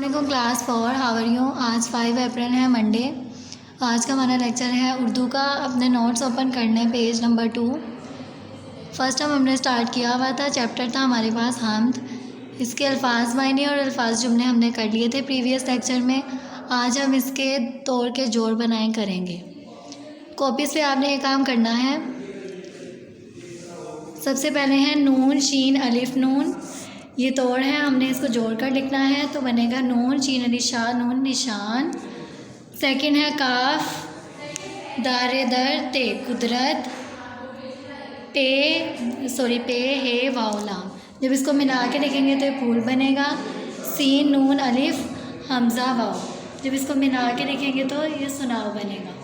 अस्सलामुअलैकुम class 4 how are you. आज 5 अप्रैल है मंडे। आज का हमारा लेक्चर है उर्दू का। अपने नोट्स ओपन करने पेज नंबर 2। फर्स्ट हमने स्टार्ट किया हुआ था, चैप्टर था हमारे पास हम्द। इसके अल्फाज मायने और अल्फाज जुमले हमने कर लिए थे प्रीवियस लेक्चर में। आज हम इसके तोड़ के जोड़ बनाए करेंगे। कॉपीज़ पे आपने ये काम करना है। सबसे पहले है नून शीन अलिफ नून, ये तोड़ है, हमने इसको जोड़कर लिखना है तो बनेगा नून शीन निशान नून निशान। सेकंड है काफ दारे दर ते कुदरत पे हे वाउला। जब इसको मिला के लिखेंगे तो ये फूल बनेगा। सीन नून अलिफ हमज़ा वाव, जब इसको मिला के लिखेंगे तो ये सुनाव बनेगा।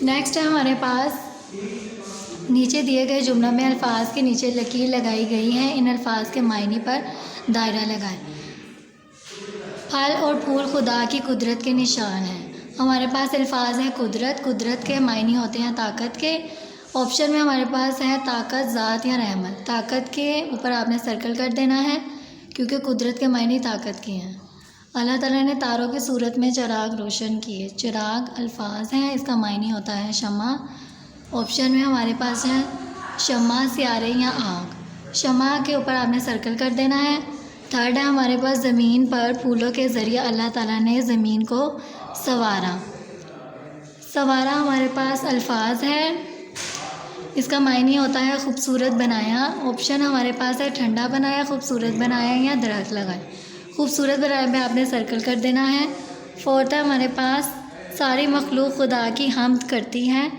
नेक्स्ट है हमारे पास नीचे दिए गए जुमला में अल्फाज के नीचे लकीर लगाई गई है। इन अल्फाज के मायने पर दायरा लगाएं। फल और फूल खुदा की कुदरत के निशान हैं। हमारे पास अल्फाज है कुदरत, कुदरत के मायने होते हैं ताकत के। ऑप्शन में हमारे पास है ताकत ज़ात या रहमत। ताकत के ऊपर आपने सर्कल कर देना है क्योंकि कुदरत के मायने ताकत के हैं। अल्लाह ताला ने तारों की सूरत में चिराग रोशन किए। चिराग अल्फाज हैं, इसका मायने होता है शमा। ऑप्शन में हमारे पास है शमा सियारे या आग। शमा के ऊपर आपने सर्कल कर देना है। थर्ड है हमारे पास ज़मीन पर फूलों के ज़रिए अल्लाह ताला ने ज़मीन को संवारा। संवारा हमारे पास अल्फाज है, इसका मायने होता है खूबसूरत बनाया। ऑप्शन हमारे पास है ठंडा बनाया, खूबसूरत बनाया या दरख्त लगाए। खूबसूरत बनाए में आपने सर्कल कर देना है। फोर्थ है हमारे पास सारी मखलूक खुदा की हम्द करती है।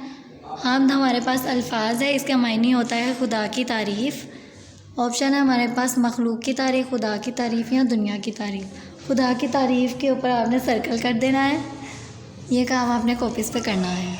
हम्द हमारे पास अल्फाज है, इसका मायने होता है खुदा की तारीफ़। ऑप्शन है हमारे पास मखलूक की तारीफ़, खुदा की तारीफ़ या दुनिया की तारीफ़। खुदा की तारीफ़ के ऊपर आपने सर्कल कर देना है। ये काम आपने कॉपीज़ पे करना है।